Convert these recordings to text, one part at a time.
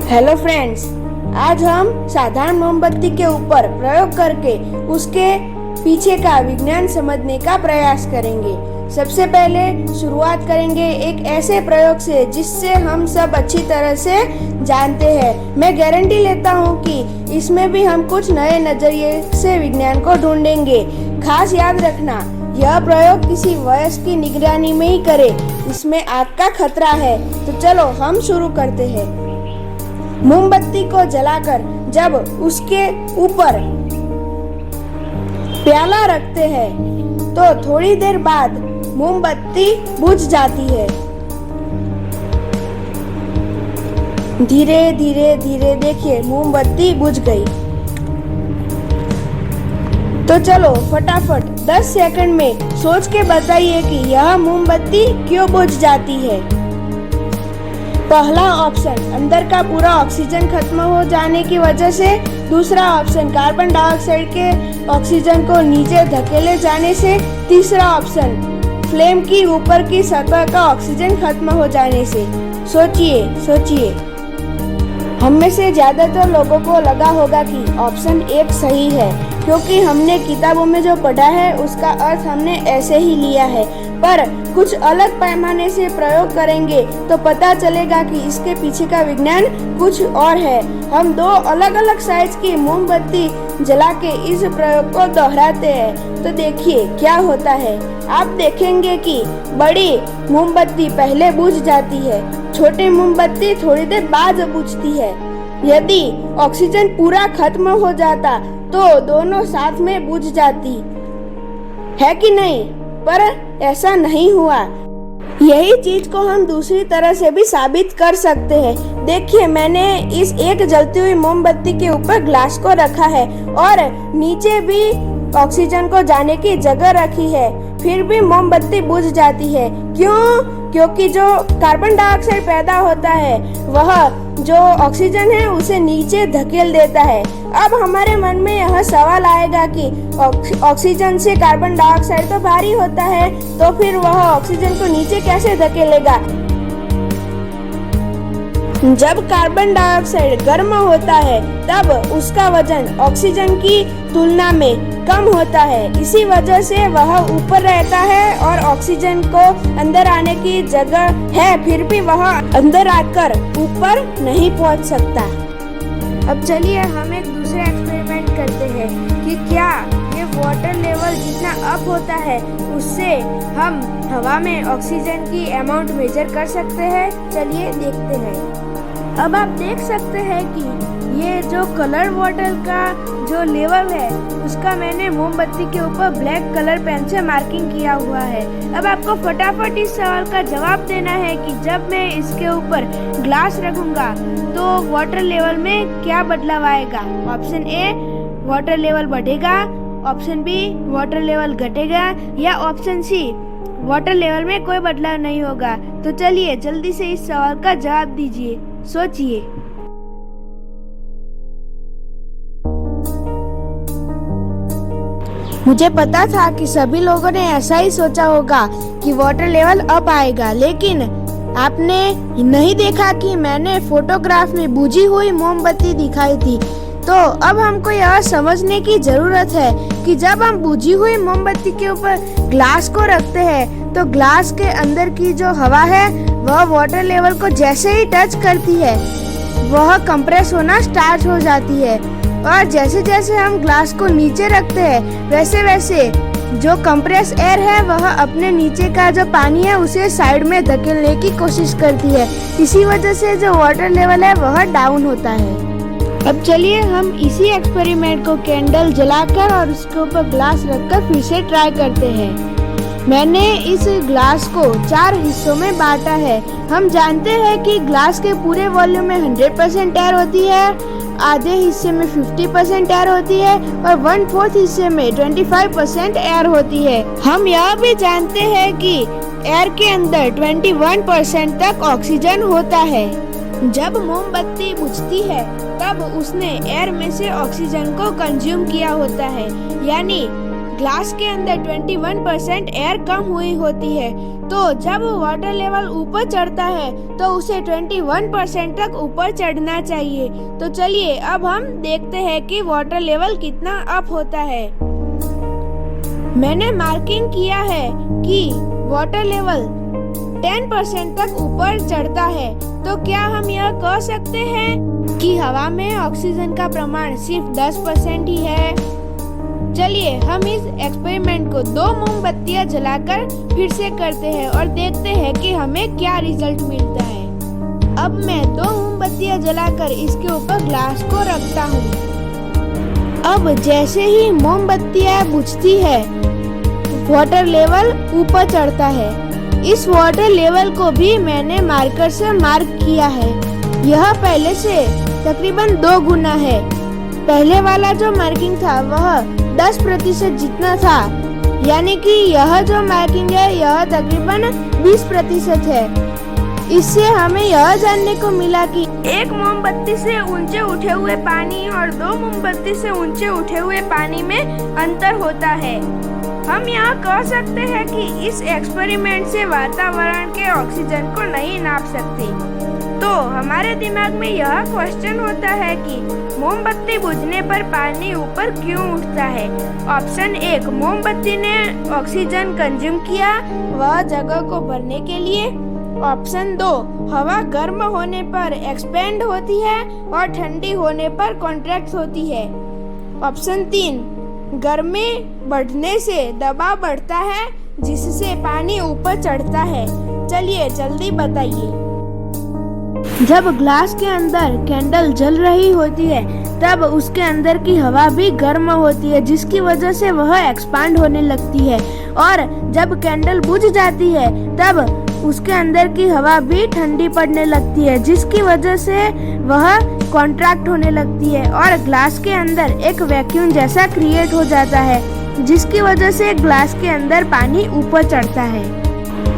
Hello friends, आज हम साधारण मोमबत्ती के ऊपर प्रयोग करके उसके पीछे का विज्ञान समझने का प्रयास करेंगे। सबसे पहले शुरुआत करेंगे एक ऐसे प्रयोग से जिससे हम सब अच्छी तरह से जानते हैं। मैं गारंटी लेता हूँ कि इसमें भी हम कुछ नए नजरिए से विज्ञान को ढूंढेंगे। खास याद रखना, यह प्रयोग किसी वयस्क की निगरानी में ही करे, इसमें आग का खतरा है। तो चलो हम शुरू करते हैं। मोमबत्ती को जलाकर जब उसके ऊपर प्याला रखते हैं तो थोड़ी देर बाद मोमबत्ती बुझ जाती है। धीरे धीरे धीरे देखिए मोमबत्ती बुझ गई। तो चलो फटाफट 10 सेकंड में सोच के बताइए कि यह मोमबत्ती क्यों बुझ जाती है। पहला ऑप्शन, अंदर का पूरा ऑक्सीजन खत्म हो जाने की वजह से। दूसरा ऑप्शन, कार्बन डाइऑक्साइड के ऑक्सीजन को नीचे धकेले जाने से। तीसरा ऑप्शन, फ्लेम की ऊपर की सतह का ऑक्सीजन खत्म हो जाने से। सोचिए। हम में से ज्यादातर लोगों को लगा होगा कि ऑप्शन 1 सही है, क्योंकि हमने किताबों में जो पढ़ा है उसका अर्थ हमने ऐसे ही लिया है। पर कुछ अलग पैमाने से प्रयोग करेंगे तो पता चलेगा कि इसके पीछे का विज्ञान कुछ और है। हम 2 अलग अलग साइज की मोमबत्ती जला के इस प्रयोग को दोहराते हैं तो देखिए क्या होता है। आप देखेंगे कि बड़ी मोमबत्ती पहले बुझ जाती है, छोटी मोमबत्ती थोड़ी देर बाद बुझती है। यदि ऑक्सीजन पूरा खत्म हो जाता तो दोनों साथ में बुझ जाती है कि नहीं, पर ऐसा नहीं हुआ। यही चीज को हम दूसरी तरह से भी साबित कर सकते हैं। देखिए, मैंने इस एक जलती हुई मोमबत्ती के ऊपर ग्लास को रखा है और नीचे भी ऑक्सीजन को जाने की जगह रखी है, फिर भी मोमबत्ती बुझ जाती है। क्यों? क्योंकि जो कार्बन डाइऑक्साइड पैदा होता है वह जो ऑक्सीजन है उसे नीचे धकेल देता है। अब हमारे मन में यह सवाल आएगा कि ऑक्सीजन से कार्बन डाइऑक्साइड तो भारी होता है, तो फिर वह ऑक्सीजन को नीचे कैसे धकेलेगा? जब कार्बन डाइऑक्साइड गर्म होता है तब उसका वजन ऑक्सीजन की तुलना में कम होता है। इसी वजह से वह ऊपर रहता है और ऑक्सीजन को अंदर आने की जगह है, फिर भी वह अंदर आकर ऊपर नहीं पहुंच सकता। अब चलिए हम एक दूसरा एक्सपेरिमेंट करते हैं कि क्या ये वाटर लेवल जितना अप होता है उससे हम हवा में ऑक्सीजन की अमाउंट मेजर कर सकते हैं। चलिए देखते हैं। अब आप देख सकते हैं कि ये जो कलर वाटर का जो लेवल है उसका मैंने मोमबत्ती के ऊपर ब्लैक कलर पेन से मार्किंग किया हुआ है। अब आपको फटाफट इस सवाल का जवाब देना है कि जब मैं इसके ऊपर ग्लास रखूंगा तो वाटर लेवल में क्या बदलाव आएगा। ऑप्शन ए, वाटर लेवल बढ़ेगा। ऑप्शन बी, वाटर लेवल घटेगा। या ऑप्शन सी, वाटर लेवल में कोई बदलाव नहीं होगा। तो चलिए जल्दी से इस सवाल का जवाब दीजिए, सोचिए। मुझे पता था कि सभी लोगों ने ऐसा ही सोचा होगा कि वाटर लेवल अप आएगा, लेकिन आपने नहीं देखा कि मैंने फोटोग्राफ में बुझी हुई मोमबत्ती दिखाई थी। तो अब हमको यह समझने की जरूरत है कि जब हम बुझी हुई मोमबत्ती के ऊपर ग्लास को रखते हैं तो ग्लास के अंदर की जो हवा है वह वाटर लेवल को जैसे ही टच करती है वह कंप्रेस होना स्टार्ट हो जाती है, और जैसे जैसे हम ग्लास को नीचे रखते हैं वैसे वैसे जो कंप्रेस एयर है वह अपने नीचे का जो पानी है उसे साइड में धकेलने की कोशिश करती है। इसी वजह से जो वाटर लेवल है वह डाउन होता है। अब चलिए हम इसी एक्सपेरिमेंट को कैंडल जलाकर और उसके ऊपर ग्लास रखकर फिर से ट्राई करते हैं। मैंने इस ग्लास को 4 हिस्सों में बांटा है। हम जानते हैं कि ग्लास के पूरे वॉल्यूम में 100% एयर होती है, आधे हिस्से में 50% एयर होती है और 1/4 हिस्से में 25% एयर होती है। हम यह भी जानते हैं कि एयर के अंदर 21% तक ऑक्सीजन होता है। जब मोमबत्ती बुझती है तब उसने एयर में से ऑक्सीजन को कंज्यूम किया होता है, यानी ग्लास के अंदर 21% एयर कम हुई होती है, तो जब वाटर लेवल ऊपर चढ़ता है तो उसे 21% तक ऊपर चढ़ना चाहिए। तो चलिए अब हम देखते हैं कि वाटर लेवल कितना अप होता है। मैंने मार्किंग किया है कि वाटर लेवल 10% तक ऊपर चढ़ता है। तो क्या हम यह कह सकते हैं कि हवा में ऑक्सीजन का प्रमाण सिर्फ 10% ही है? चलिए हम इस एक्सपेरिमेंट को 2 मोमबत्तियां जलाकर फिर से करते हैं और देखते हैं कि हमें क्या रिजल्ट मिलता है। अब मैं 2 मोमबत्तियां जलाकर इसके ऊपर ग्लास को रखता हूँ। अब जैसे ही मोमबत्तियां बुझती है, वाटर लेवल ऊपर चढ़ता है। इस वाटर लेवल को भी मैंने मार्कर से मार्क किया है। यह पहले से तकरीबन 2 गुना है। पहले वाला जो मार्किंग था वह 10% जितना था, यानी कि यह जो मार्किंग है यह तकरीबन 20% है। इससे हमें यह जानने को मिला कि एक मोमबत्ती से ऊंचे उठे हुए पानी और 2 मोमबत्ती से ऊंचे उठे हुए पानी में अंतर होता है। हम यह कह सकते हैं कि इस एक्सपेरिमेंट से वातावरण के ऑक्सीजन को नहीं नाप सकते। तो हमारे दिमाग में यह क्वेश्चन होता है कि मोमबत्ती बुझने पर पानी ऊपर क्यों उठता है? ऑप्शन 1, मोमबत्ती ने ऑक्सीजन कंज्यूम किया वह जगह को भरने के लिए। ऑप्शन 2, हवा गर्म होने पर एक्सपेंड होती है और ठंडी होने पर कॉन्ट्रैक्ट होती है। ऑप्शन 3, गर्मी बढ़ने से दबाव बढ़ता है जिससे पानी ऊपर चढ़ता है। चलिए जल्दी बताइए। जब ग्लास के अंदर कैंडल जल रही होती है तब उसके अंदर की हवा भी गर्म होती है, जिसकी वजह से वह एक्सपांड होने लगती है। और जब कैंडल बुझ जाती है तब उसके अंदर की हवा भी ठंडी पड़ने लगती है, जिसकी वजह से वह कॉन्ट्रैक्ट होने लगती है और ग्लास के अंदर एक वैक्यूम जैसा क्रिएट हो जाता है, जिसकी वजह से ग्लास के अंदर पानी ऊपर चढ़ता है।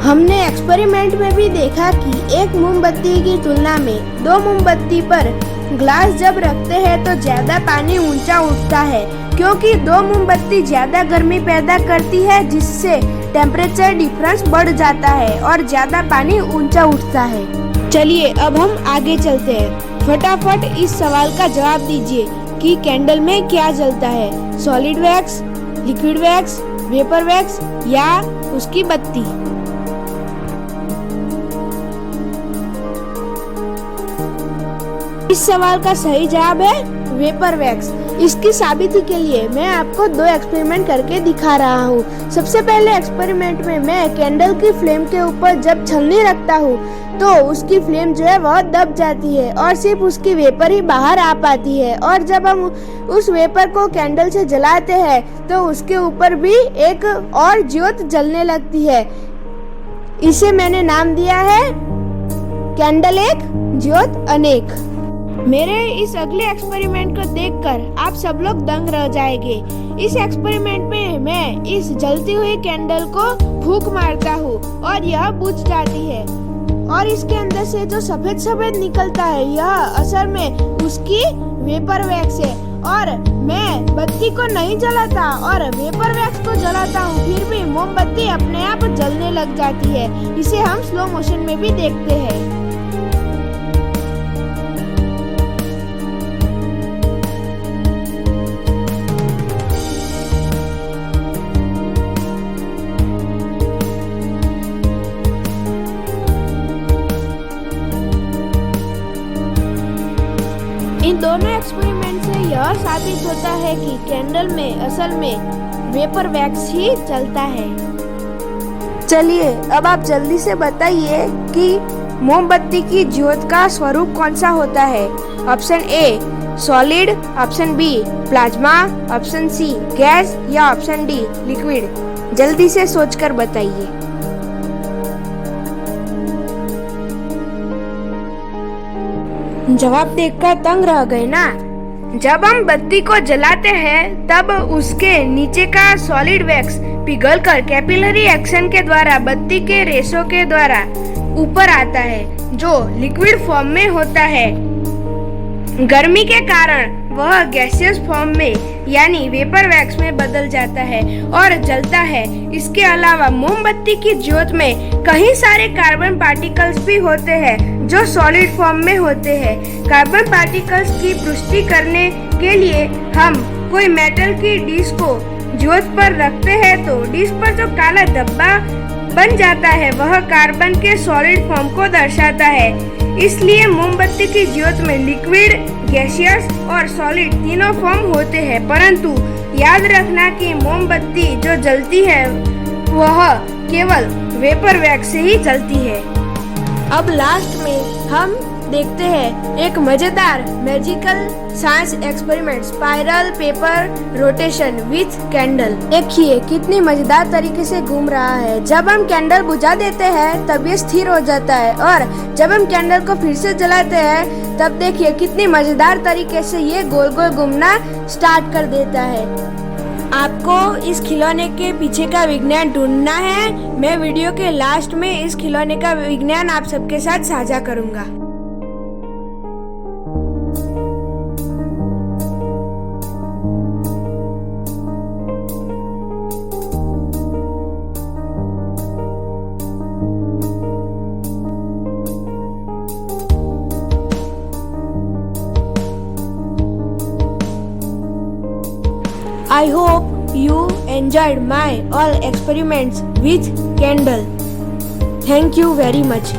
हमने एक्सपेरिमेंट में भी देखा कि एक मोमबत्ती की तुलना में 2 मोमबत्ती पर ग्लास जब रखते हैं तो ज्यादा पानी ऊंचा उठता है, क्योंकि 2 मोमबत्ती ज्यादा गर्मी पैदा करती है, जिससे टेम्परेचर डिफरेंस बढ़ जाता है और ज्यादा पानी ऊंचा उठता है। चलिए अब हम आगे चलते हैं। फटाफट इस सवाल का जवाब दीजिए कि कैंडल में क्या जलता है, solid wax, liquid wax, vapour wax या उसकी बत्ती? इस सवाल का सही जवाब है वेपर वैक्स। इसकी साबिती के लिए मैं आपको 2 एक्सपेरिमेंट करके दिखा रहा हूँ। सबसे पहले एक्सपेरिमेंट में मैं कैंडल की फ्लेम के ऊपर जब छलनी रखता हूँ तो उसकी फ्लेम जो है वह दब जाती है और सिर्फ उसकी वेपर ही बाहर आ पाती है। और जब हम उस वेपर को कैंडल से जलाते हैं तो उसके ऊपर भी एक और ज्योत जलने लगती है। इसे मैंने नाम दिया है कैंडल एक ज्योत अनेक। मेरे इस अगले एक्सपेरिमेंट को देखकर आप सब लोग दंग रह जाएंगे। इस एक्सपेरिमेंट में मैं इस जलती हुई कैंडल को फूंक मारता हूँ और यह बुझ जाती है और इसके अंदर से जो सफेद सफेद निकलता है यह असल में उसकी वेपर वैक्स है। और मैं बत्ती को नहीं जलाता और वेपर वैक्स को जलाता हूँ, फिर भी मोमबत्ती अपने आप जलने लग जाती है। इसे हम स्लो मोशन में भी देखते हैं। इन दोनों एक्सपेरिमेंट से यह साबित होता है कि कैंडल में असल में वेपर वैक्स ही चलता है। चलिए अब आप जल्दी से बताइए कि मोमबत्ती की ज्योत का स्वरूप कौन सा होता है? Option A solid, option B plasma, option C gas या ऑप्शन डी लिक्विड। जल्दी से सोचकर बताइए। जवाब देखकर दंग रह गए ना? जब हम बत्ती को जलाते हैं तब उसके नीचे का सॉलिड वैक्स पिघलकर कैपिलरी एक्शन के द्वारा बत्ती के रेशों के द्वारा ऊपर आता है, जो लिक्विड फॉर्म में होता है। गर्मी के कारण वह गैसियस फॉर्म में यानी वेपर वैक्स में बदल जाता है और जलता है। इसके अलावा मोमबत्ती की ज्योत में कई सारे कार्बन पार्टिकल्स भी होते हैं जो सॉलिड फॉर्म में होते हैं। कार्बन पार्टिकल्स की पुष्टि करने के लिए हम कोई मेटल की डिश को ज्योत पर रखते हैं तो डिश पर जो काला धब्बा बन जाता है वह कार्बन के सॉलिड फॉर्म को दर्शाता है। इसलिए मोमबत्ती की ज्योत में लिक्विड, गैसियस और सॉलिड तीनों फॉर्म होते हैं, परंतु याद रखना कि मोमबत्ती जो जलती है वह केवल वेपर वैक्स से ही जलती है। अब लास्ट में हम देखते हैं एक मजेदार magical science experiment, spiral paper rotation with candle. देखिए कितनी मजेदार तरीके से घूम रहा है। जब हम कैंडल बुझा देते हैं तब ये स्थिर हो जाता है और जब हम कैंडल को फिर से जलाते हैं तब देखिए कितनी मजेदार तरीके से ये गोल गोल घूमना स्टार्ट कर देता है। आपको इस खिलौने के पीछे का विज्ञान ढूंढना है। मैं वीडियो के लास्ट में इस खिलौने का विज्ञान आप सबके साथ साझा करूंगा। I hope you enjoyed my all experiments with candle. Thank you very much.